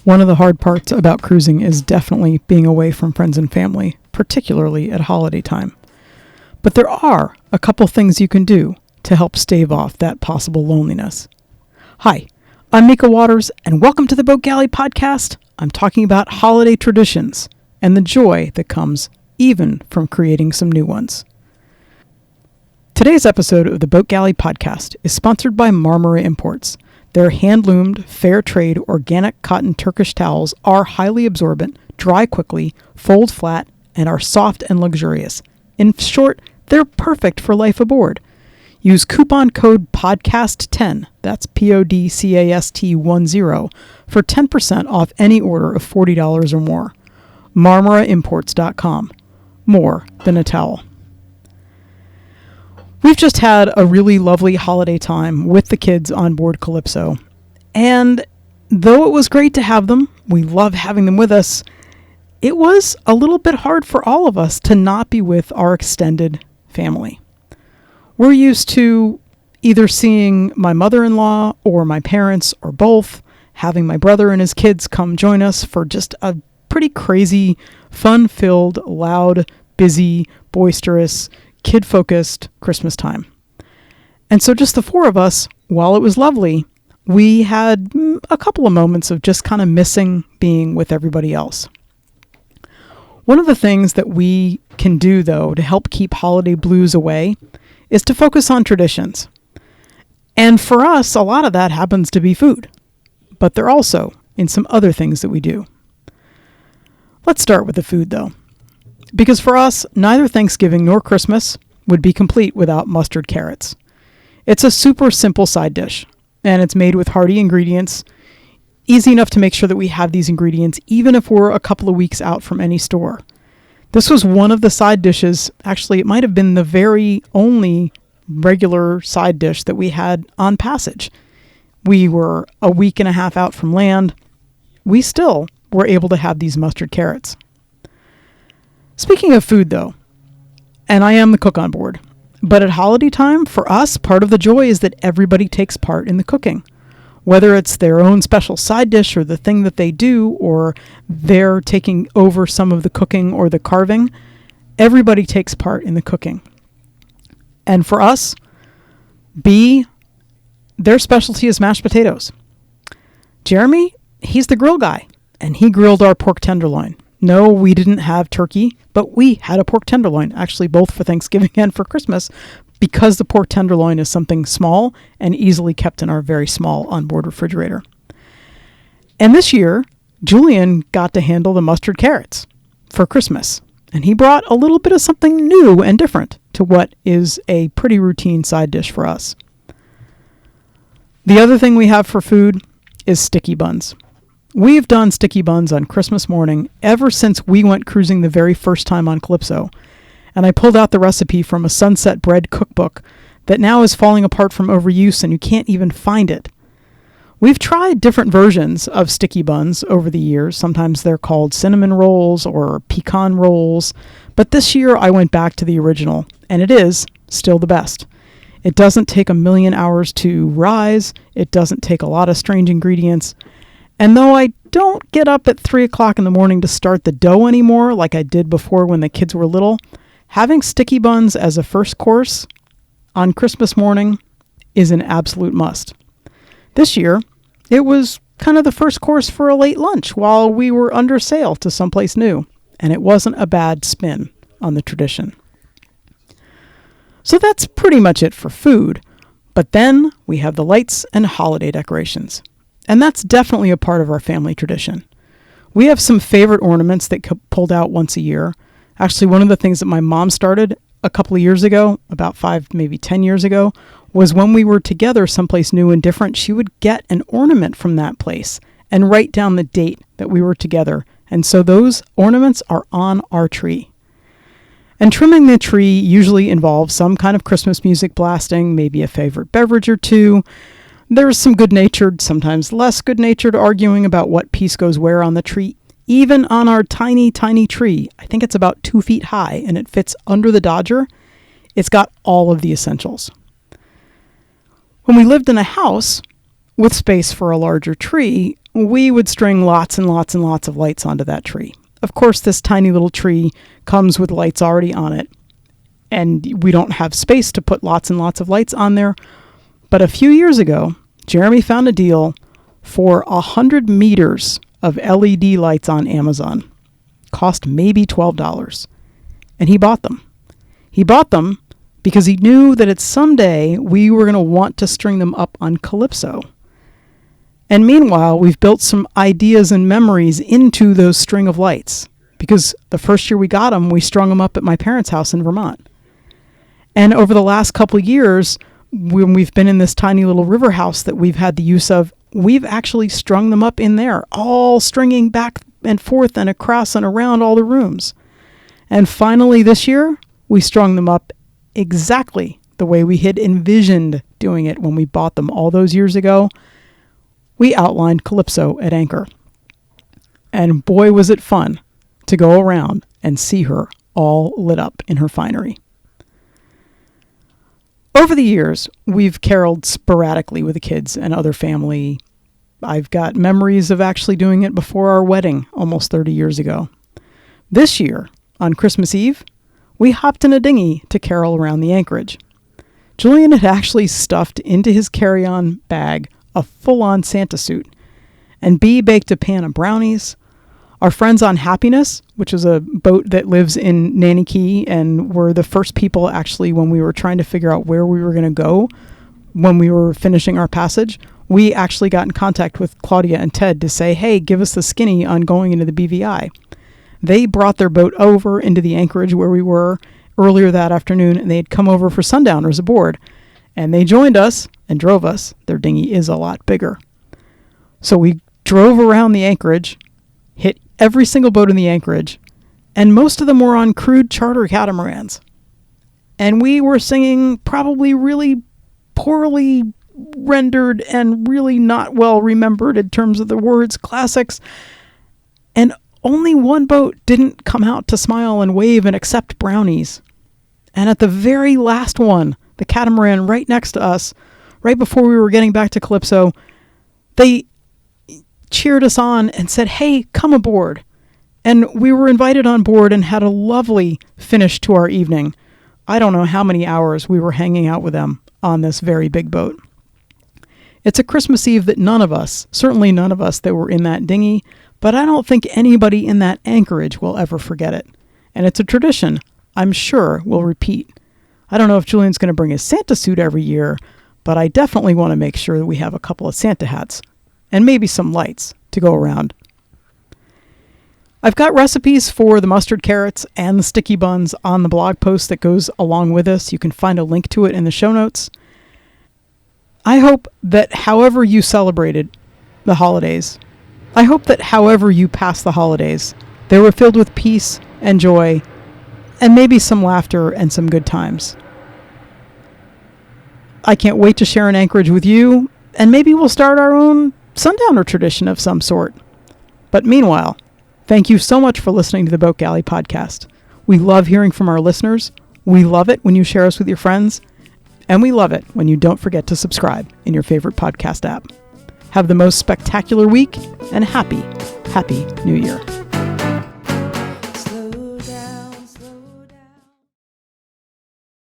One of the hard parts about cruising is definitely being away from friends and family, particularly at holiday time. But there are a couple things you can do to help stave off that possible loneliness. Hi, I'm Mika Waters, and welcome to the Boat Galley Podcast. I'm talking about holiday traditions and the joy that comes even from creating some new ones. Today's episode of the Boat Galley Podcast is sponsored by Marmara Imports. Their hand-loomed, fair trade, organic cotton Turkish towels are highly absorbent, dry quickly, fold flat, and are soft and luxurious. In short, they're perfect for life aboard. Use coupon code PODCAST10, that's PODCAST10, for 10% off any order of $40 or more. MarmaraImports.com. More than a towel. We've just had a really lovely holiday time with the kids on board Calypso. And though it was great to have them, we love having them with us, it was a little bit hard for all of us to not be with our extended family. We're used to either seeing my mother-in-law or my parents or both, having my brother and his kids come join us for just a pretty crazy, fun-filled, loud, busy, boisterous, kid-focused Christmas time. And so just the four of us, while it was lovely, we had a couple of moments of just kind of missing being with everybody else. One of the things that we can do, though, to help keep holiday blues away is to focus on traditions. And for us, a lot of that happens to be food, but they're also in some other things that we do. Let's start with the food, though. Because for us, neither Thanksgiving nor Christmas would be complete without mustard carrots. It's a super simple side dish, and it's made with hearty ingredients, easy enough to make sure that we have these ingredients even if we're a couple of weeks out from any store. This was one of the side dishes, actually it might have been the very only regular side dish that we had on passage. We were a week and a half out from land. We still were able to have these mustard carrots. Speaking of food, though, and I am the cook on board, but at holiday time, for us, part of the joy is that everybody takes part in the cooking. Whether it's their own special side dish or the thing that they do, or they're taking over some of the cooking or the carving, everybody takes part in the cooking. And for us, their specialty is mashed potatoes. Jeremy, he's the grill guy, and he grilled our pork tenderloin. No, we didn't have turkey, but we had a pork tenderloin, actually both for Thanksgiving and for Christmas, because the pork tenderloin is something small and easily kept in our very small onboard refrigerator. And this year, Julian got to handle the mustard carrots for Christmas, and he brought a little bit of something new and different to what is a pretty routine side dish for us. The other thing we have for food is sticky buns. We've done sticky buns on Christmas morning ever since we went cruising the very first time on Calypso, and I pulled out the recipe from a Sunset Bread cookbook that now is falling apart from overuse and you can't even find it. We've tried different versions of sticky buns over the years. Sometimes they're called cinnamon rolls or pecan rolls, but this year I went back to the original, and it is still the best. It doesn't take a million hours to rise, it doesn't take a lot of strange ingredients, and though I don't get up at 3 o'clock in the morning to start the dough anymore like I did before when the kids were little, having sticky buns as a first course on Christmas morning is an absolute must. This year, it was kind of the first course for a late lunch while we were under sail to someplace new, and it wasn't a bad spin on the tradition. So that's pretty much it for food, but then we have the lights and holiday decorations. And that's definitely a part of our family tradition. We have some favorite ornaments that get pulled out once a year. Actually, one of the things that my mom started a couple of years ago, about 5, maybe 10 years ago, was when we were together someplace new and different, she would get an ornament from that place and write down the date that we were together. And so those ornaments are on our tree. And trimming the tree usually involves some kind of Christmas music blasting, maybe a favorite beverage or two. There's some good-natured, sometimes less good-natured arguing about what piece goes where on the tree. Even on our tiny, tiny tree, I think it's about 2 feet high and it fits under the Dodger. It's got all of the essentials. When we lived in a house with space for a larger tree, we would string lots and lots and lots of lights onto that tree. Of course, this tiny little tree comes with lights already on it, and we don't have space to put lots and lots of lights on there. But a few years ago, Jeremy found a deal for 100 meters of LED lights on Amazon. Cost maybe $12. And he bought them. He bought them because he knew that at someday we were going to want to string them up on Calypso. And meanwhile, we've built some ideas and memories into those string of lights, because the first year we got them, we strung them up at my parents' house in Vermont. And over the last couple of years, when we've been in this tiny little river house that we've had the use of, we've actually strung them up in there, all stringing back and forth and across and around all the rooms. And finally this year, we strung them up exactly the way we had envisioned doing it when we bought them all those years ago. We outlined Calypso at anchor. And boy, was it fun to go around and see her all lit up in her finery. Over the years, we've caroled sporadically with the kids and other family. I've got memories of actually doing it before our wedding almost 30 years ago. This year, on Christmas Eve, we hopped in a dinghy to carol around the anchorage. Julian had actually stuffed into his carry-on bag a full-on Santa suit, and Bea baked a pan of brownies. Our friends on Happiness, which is a boat that lives in Nanny Key, and were the first people actually when we were trying to figure out where we were going to go when we were finishing our passage, we actually got in contact with Claudia and Ted to say, hey, give us the skinny on going into the BVI. They brought their boat over into the anchorage where we were earlier that afternoon, and they had come over for sundowners aboard. And they joined us and drove us. Their dinghy is a lot bigger. So we drove around the anchorage, hit every single boat in the anchorage, and most of them were on crude charter catamarans. And we were singing probably really poorly rendered and really not well remembered in terms of the words classics. And only one boat didn't come out to smile and wave and accept brownies. And at the very last one, the catamaran right next to us, right before we were getting back to Calypso, they cheered us on and said, hey, come aboard. And we were invited on board and had a lovely finish to our evening. I don't know how many hours we were hanging out with them on this very big boat. It's a Christmas Eve that none of us, certainly none of us that were in that dinghy, but I don't think anybody in that anchorage will ever forget it. And it's a tradition I'm sure will repeat. I don't know if Julian's going to bring his Santa suit every year, but I definitely want to make sure that we have a couple of Santa hats and maybe some lights to go around. I've got recipes for the mustard carrots and the sticky buns on the blog post that goes along with this. You can find a link to it in the show notes. I hope that however you celebrated the holidays, I hope that however you passed the holidays, they were filled with peace and joy and maybe some laughter and some good times. I can't wait to share an anchorage with you, and maybe we'll start our own sundowner tradition of some sort. But meanwhile, thank you so much for listening to the Boat Galley podcast. We love hearing from our listeners. We love it when you share us with your friends. And we love it when you don't forget to subscribe in your favorite podcast app. Have the most spectacular week and happy New Year.